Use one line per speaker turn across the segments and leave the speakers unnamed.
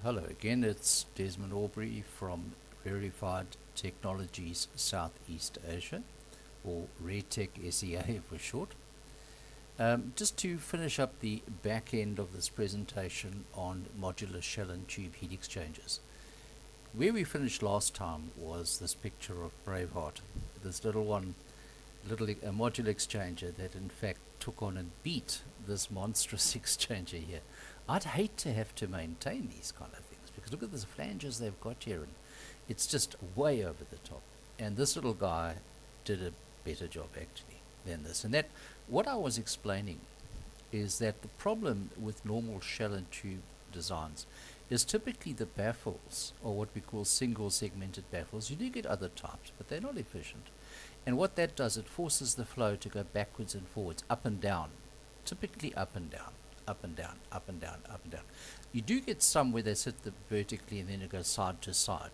Hello again, it's Desmond Aubrey from Rarefied Technologies Southeast Asia, or RareTech SEA for short. Just to finish up the back end of this presentation on modular shell and tube heat exchangers. Where we finished last time was this picture of Braveheart, this little a modular exchanger that in fact took on and beat this monstrous exchanger here. I'd hate to have to maintain these kind of things because look at the flanges they've got here, and it's just way over the top. And this little guy did a better job actually than this. And that, what I was explaining is that the problem with normal shell and tube designs is typically the baffles, or what we call single segmented baffles. You do get other types, but they're not efficient. And what that does, it forces the flow to go backwards and forwards, up and down, typically up and down, up and down, up and down, up and down. You do get some where they sit vertically and then it goes side to side,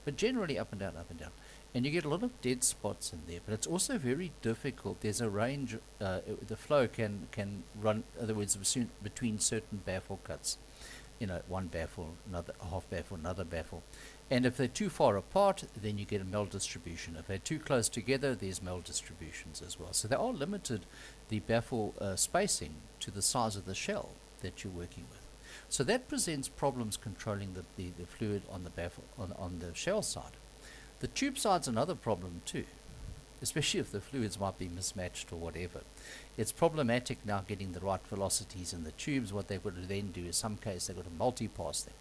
but generally up and down, up and down. And you get a lot of dead spots in there, but it's also very difficult. There's a range, the flow can run, in other words, between certain baffle cuts. You know, one baffle, another half baffle, another baffle. And if they're too far apart, then you get a maldistribution. If they're too close together, there's maldistributions as well. So they are limited, the baffle spacing, to the size of the shell that you're working with. So that presents problems controlling the fluid on the baffle, on the shell side. The tube side's another problem too, especially if the fluids might be mismatched or whatever. It's problematic now getting the right velocities in the tubes. What they've got to then do is, some case they've got to multi-pass them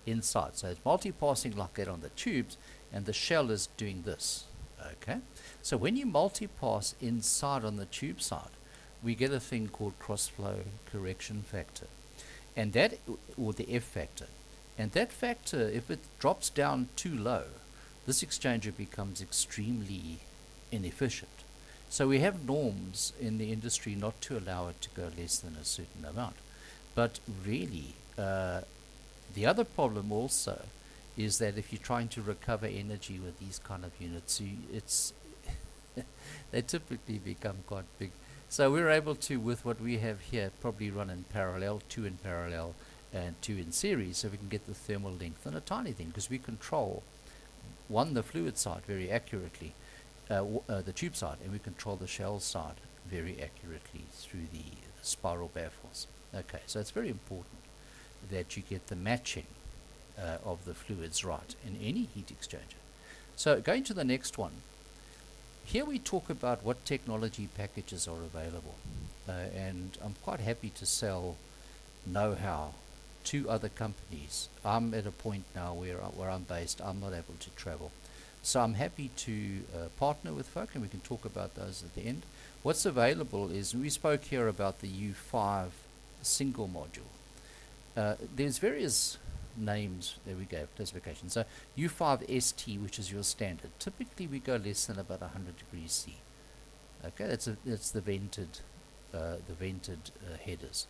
inside. So it's multi-passing like that on the tubes, and the shell is doing this. Okay, so when you multi-pass inside on the tube side, we get a thing called cross-flow correction factor, and that, or the F factor, and that factor, if it drops down too low, this exchanger becomes extremely inefficient. So we have norms in the industry not to allow it to go less than a certain amount. But really, the other problem also is that if you're trying to recover energy with these kind of units, they typically become quite big. So we're able to, with what we have here, probably run in parallel, 2 in parallel, and 2 in series, so we can get the thermal length on a tiny thing, because we control, one, the fluid side very accurately, the tube side, and we control the shell side very accurately through the spiral baffles. Okay, so it's very important that you get the matching of the fluids right in any heat exchanger. So going to the next one, here we talk about what technology packages are available, and I'm quite happy to sell know-how to other companies. I'm at a point now where I'm based, I'm not able to travel. So I'm happy to partner with folk, and we can talk about those at the end. What's available is, we spoke here about the U5 single module. There's various names, there we go, classifications. So U5ST, which is your standard, typically we go less than about 100 degrees C. Okay, that's the vented headers.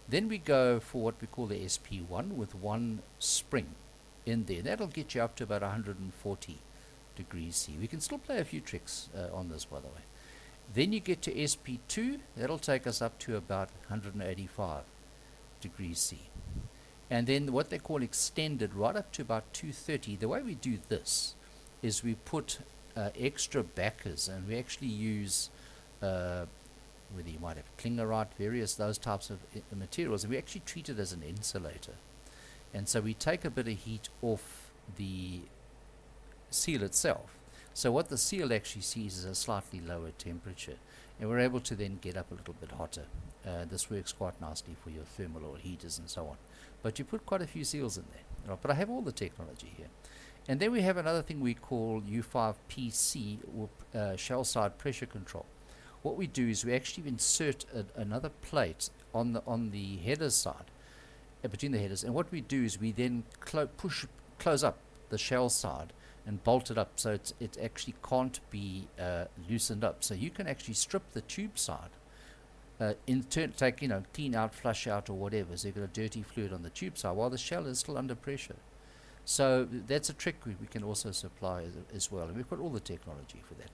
Then we go for what we call the SP1 with one spring in there. That'll get you up to about 140 degrees C. We can still play a few tricks on this, by the way. Then you get to SP2, that'll take us up to about 185 degrees C. And then what they call extended, right up to about 230. The way we do this is we put extra backers, and we actually use whether you might have clingerite, various those types of materials, and we actually treat it as an insulator. And so we take a bit of heat off the seal itself. So what the seal actually sees is a slightly lower temperature, and we're able to then get up a little bit hotter. This works quite nicely for your thermal oil heaters and so on. But you put quite a few seals in there. Right? But I have all the technology here. And then we have another thing we call U5PC, or shell side pressure control. What we do is we actually insert another plate on the header side, between the headers, and what we do is we then close up the shell side and bolt it up, so it actually can't be loosened up. So you can actually strip the tube side, take, clean out, flush out, or whatever. So you've got a dirty fluid on the tube side while the shell is still under pressure. So that's a trick we can also supply as well, and we've got all the technology for that.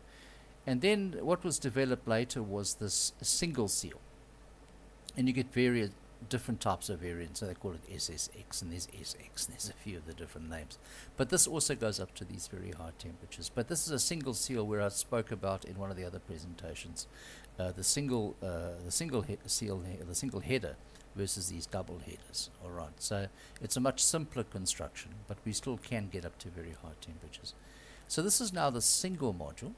And then what was developed later was this single seal, and you get different types of variants. So they call it SSX, and there's SX, and there's a few of the different names. But this also goes up to these very high temperatures. But this is a single seal, where I spoke about in one of the other presentations, the single header versus these double headers. All right, so it's a much simpler construction, but we still can get up to very high temperatures. So this is now the single module,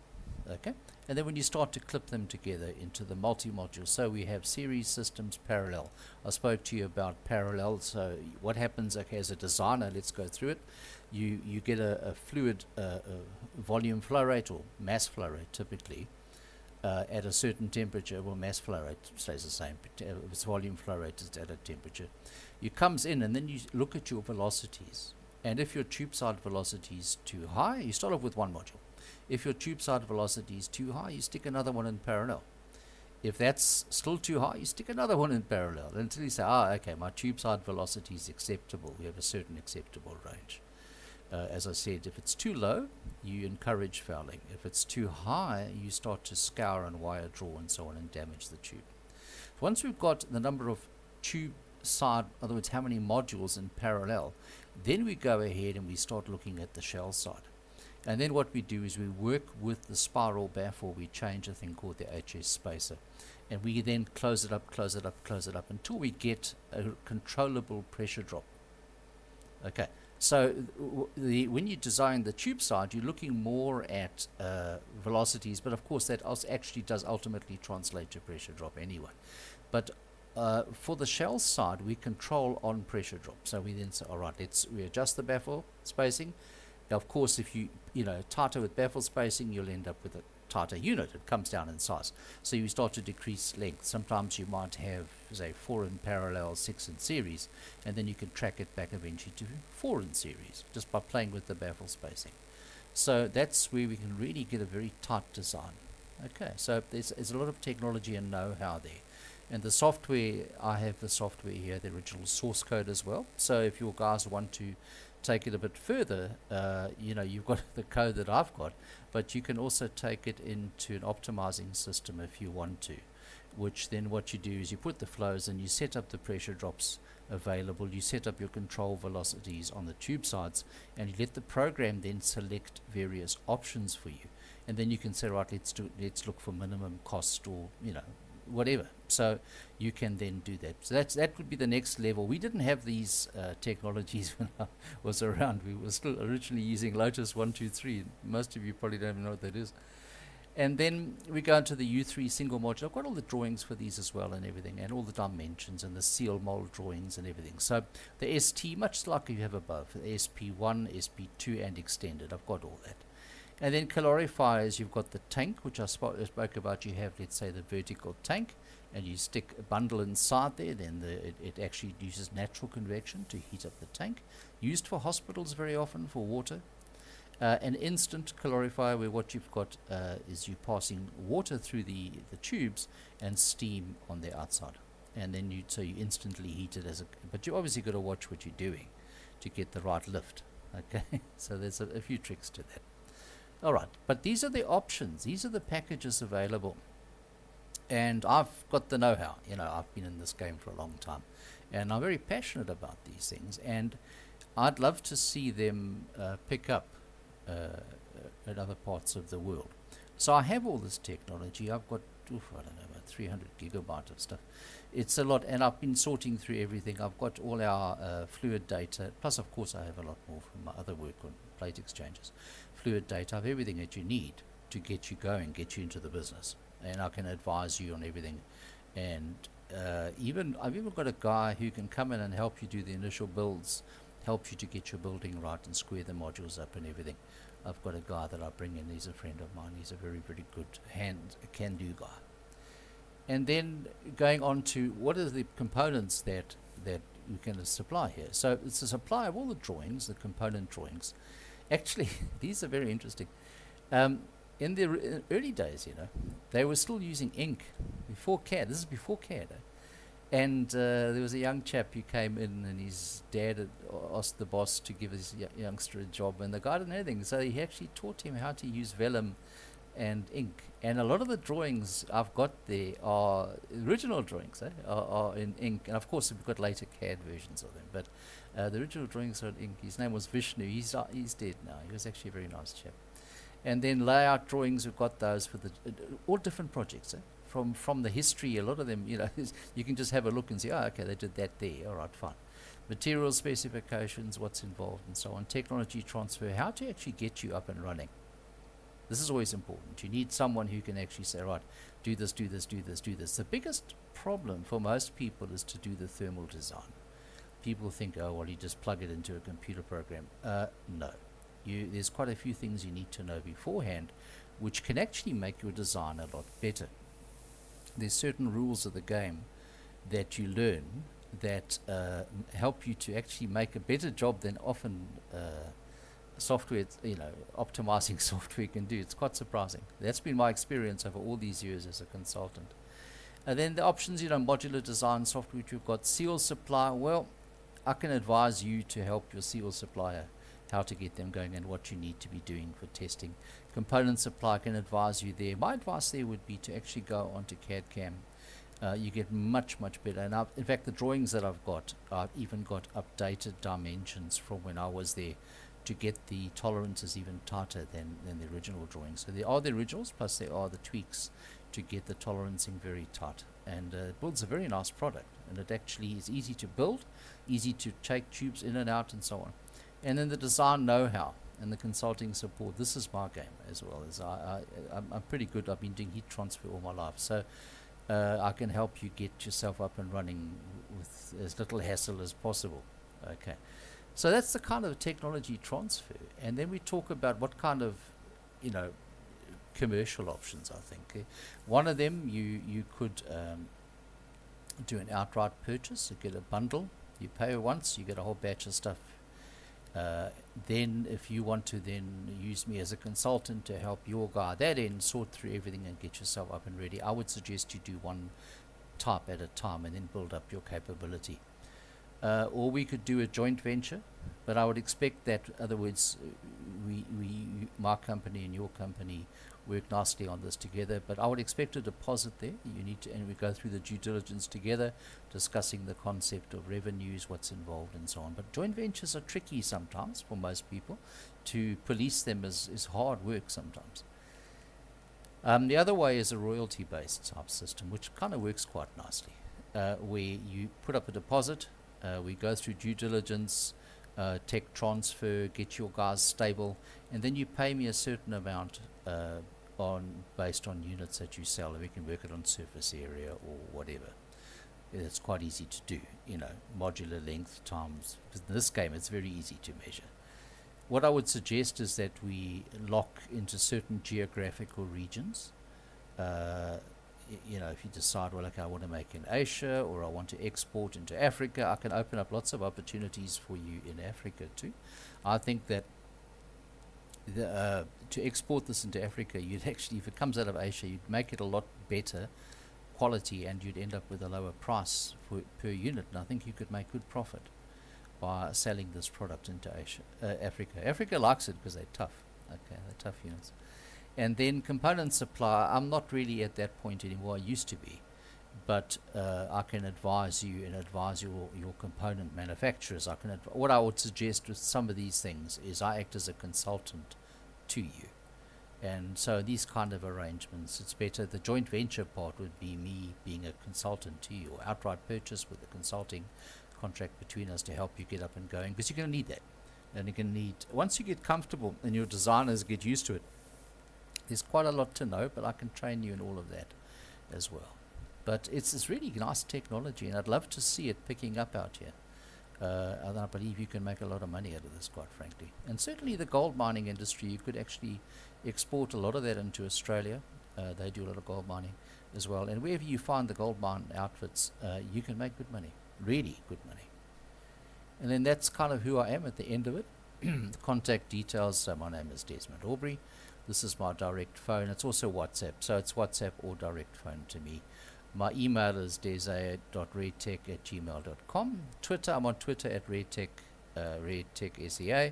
okay? And then when you start to clip them together into the multi-module, so we have series, systems, parallel. I spoke to you about parallel. So what happens, okay, as a designer, let's go through it. You get a fluid volume flow rate, or mass flow rate typically, at a certain temperature. Well, mass flow rate stays the same, but its volume flow rate is at a temperature. It comes in, and then you look at your velocities. And if your tube side velocity is too high, you start off with one module. If your tube side velocity is too high, you stick another one in parallel. If that's still too high, you stick another one in parallel until you say, okay, my tube side velocity is acceptable. We have a certain acceptable range. As I said, if it's too low, you encourage fouling. If it's too high, you start to scour and wire draw and so on and damage the tube. Once we've got the number of tube side, in other words, how many modules in parallel, then we go ahead and we start looking at the shell side. And then what we do is we work with the spiral baffle. We change a thing called the HS spacer, and we then close it up, close it up, close it up until we get a controllable pressure drop. Okay, so when you design the tube side, you're looking more at velocities, but of course that also actually does ultimately translate to pressure drop anyway. But for the shell side, we control on pressure drop. So we then say, all right, we adjust the baffle spacing. Now, of course, if you tighter with baffle spacing, you'll end up with a tighter unit. It comes down in size. So you start to decrease length. Sometimes you might have, say, 4 in parallel, 6 in series, and then you can track it back eventually to 4 in series just by playing with the baffle spacing. So that's where we can really get a very tight design. Okay, so there's a lot of technology and know-how there. And the software, I have the software here, the original source code as well. So if your guys want to take it a bit further, you've got the code that I've got, but you can also take it into an optimizing system if you want to, which then what you do is you put the flows and you set up the pressure drops available, you set up your control velocities on the tube sides, and you let the program then select various options for you. And then you can say, right, let's look for minimum cost, or whatever. So you can then do that. So that would be the next level. We didn't have these technologies when I was around. We were still originally using Lotus 123. Most of you probably don't even know what that is. And then we go into the U3 single module. I've got all the drawings for these as well and everything, and all the dimensions and the seal mold drawings and everything. So the ST, much like you have above, the SP1, SP2 and extended, I've got all that. And then calorifiers, you've got the tank, which I spoke about. You have, let's say, the vertical tank, and you stick a bundle inside there. Then it actually uses natural convection to heat up the tank. Used for hospitals very often for water. An instant calorifier, where what you've got is you passing water through the tubes and steam on the outside. And then you instantly heat it but you obviously got to watch what you're doing to get the right lift. Okay, so there's a few tricks to that. All right, but these are the options. These are the packages available. And I've got the know-how. I've been in this game for a long time. And I'm very passionate about these things. And I'd love to see them pick up in other parts of the world. So I have all this technology. I've got, I don't know, about 300 gigabyte of stuff. It's a lot, and I've been sorting through everything. I've got all our fluid data, plus of course I have a lot more from my other work on plate exchangers. Fluid data, I have everything that you need to get you going, get you into the business, and I can advise you on everything. And I've even got a guy who can come in and help you do the initial builds, help you to get your building right and square the modules up and everything. I've got a guy that I bring in. He's a friend of mine. He's a very, very good can-do guy. And then going on to what are the components that you can supply here. So it's a supply of all the drawings, the component drawings. Actually, these are very interesting. In the early days, they were still using ink before CAD. This is before CAD. And there was a young chap who came in, and his dad had asked the boss to give his youngster a job, and the guy didn't know anything. So he actually taught him how to use vellum and ink. And a lot of the drawings I've got there are original drawings, are in ink. And of course, we've got later CAD versions of them. But the original drawings are in ink. His name was Vishnu. He's dead now. He was actually a very nice chap. And then layout drawings, we've got those for the all different projects. From the history, a lot of them, you can just have a look and say, oh, okay, they did that there. All right, fine. Material specifications, what's involved, and so on. Technology transfer, how to actually get you up and running. This is always important. You need someone who can actually say, right, do this, do this, do this, do this. The biggest problem for most people is to do the thermal design. People think, oh, well, you just plug it into a computer program. No. There's quite a few things you need to know beforehand, which can actually make your design a lot better. There's certain rules of the game that you learn that help you to actually make a better job than often software, optimizing software can do. It's quite surprising. That's been my experience over all these years as a consultant. And then the options, modular design software, which we've got. Seal supply, well, I can advise you to help your seal supplier how to get them going and what you need to be doing for testing. Component supply, can advise you there. My advice there would be to actually go onto CAD-CAM. You get much, much better. And in fact, the drawings that I've even got updated dimensions from when I was there to get the tolerances even tighter than the original drawings. So there are the originals, plus there are the tweaks to get the tolerancing very tight. And it builds a very nice product. And it actually is easy to build, easy to take tubes in and out and so on. And then the design know-how and the consulting support. This is my game as well. I'm pretty good. I've been doing heat transfer all my life. So I can help you get yourself up and running with as little hassle as possible. Okay. So that's the kind of technology transfer. And then we talk about what kind of, commercial options, I think. One of them, you could do an outright purchase. You get a bundle. You pay once, you get a whole batch of stuff. Then if you want to then use me as a consultant to help your guy that end, sort through everything and get yourself up and ready, I would suggest you do one type at a time and then build up your capability. Or we could do a joint venture, but I would expect that, in other words, my company and your company work nicely on this together, but I would expect a deposit there. And we go through the due diligence together, discussing the concept of revenues, what's involved and so on. But joint ventures are tricky sometimes for most people. To police them is hard work sometimes. The other way is a royalty-based type system, which kind of works quite nicely, where you put up a deposit, we go through due diligence, tech transfer, get your guys stable, and then you pay me a certain amount based on units that you sell, and we can work it on surface area or whatever. It's quite easy to do, modular length times. In this game, it's very easy to measure. What I would suggest is that we lock into certain geographical regions. If you decide, well, okay, I want to make in Asia or I want to export into Africa, I can open up lots of opportunities for you in Africa too. I think that to export this into Africa, you'd actually, if it comes out of Asia, you'd make it a lot better quality and you'd end up with a lower price per unit. And I think you could make good profit by selling this product into Africa. Africa likes it because they're tough. Okay, they're tough units. And then component supply, I'm not really at that point anymore. I used to be. But I can advise you and advise your component manufacturers. What I would suggest with some of these things is I act as a consultant to you. And so these kind of arrangements, it's better. The joint venture part would be me being a consultant to you, or outright purchase with a consulting contract between us to help you get up and going, because you're going to need that. And you're going to need, once you get comfortable and your designers get used to it, there's quite a lot to know, but I can train you in all of that as well. But it's really nice technology, and I'd love to see it picking up out here. And I believe you can make a lot of money out of this, quite frankly. And certainly the gold mining industry, you could actually export a lot of that into Australia. They do a lot of gold mining as well. And wherever you find the gold mine outfits, you can make good money, really good money. And then that's kind of who I am at the end of it. The contact details, my name is Desmond Aubrey. This is my direct phone. It's also WhatsApp, so it's WhatsApp or direct phone to me. My email is dese.redtech@gmail.com. Twitter, I'm on Twitter at redtech, redtechsea.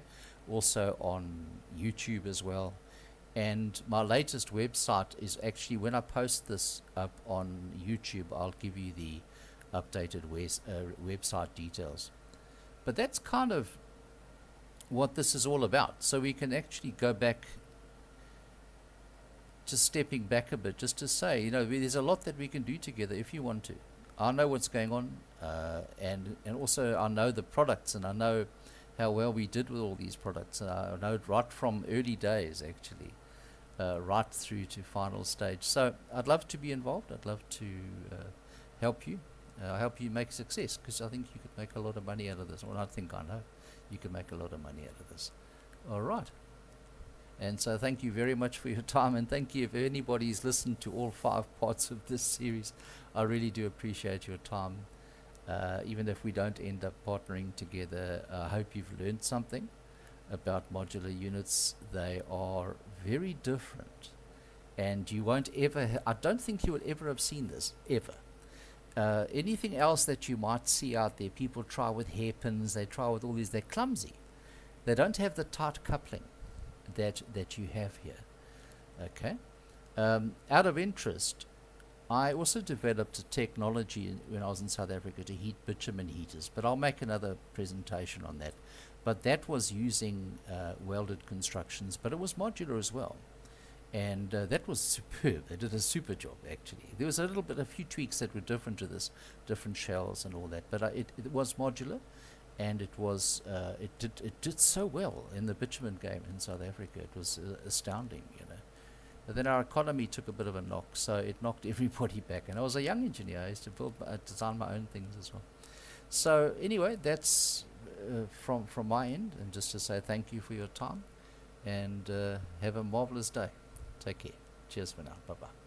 Also on YouTube as well. And my latest website is actually, when I post this up on YouTube, I'll give you the updated website details. But that's kind of what this is all about. So we can actually go back, just stepping back a bit, just to say, you know, there's a lot that we can do together if you want to. I know what's going on, and also I know the products, and I know how well we did with all these products. I know it right from early days, actually, right through to final stage. So I'd love to be involved. I'd love to help you. Help you make success, because I think you could make a lot of money out of this. Well, I think I know you can make a lot of money out of this. All right. And so thank you very much for your time, and thank you if anybody's listened to all 5 parts of this series. I really do appreciate your time. Even if we don't end up partnering together, I hope you've learned something about modular units. They are very different, and you won't ever, I don't think you will ever have seen this, ever. Anything else that you might see out there, people try with hairpins, they try with all these, they're clumsy. They don't have the tight coupling that you have here. Okay. Out of interest, I also developed a technology when I was in South Africa to heat bitumen heaters, but I'll make another presentation on that. But that was using welded constructions, but it was modular as well. And that was superb. They did a super job, actually. There was a few tweaks that were different to this, different shells and all that, but it was modular, and it did so well in the bitumen game in South Africa. It was astounding, you know. But then our economy took a bit of a knock, so it knocked everybody back. And I was a young engineer. I used to design my own things as well. So anyway, that's from my end, and just to say thank you for your time, and have a marvelous day. Take care. Cheers for now. Bye-bye.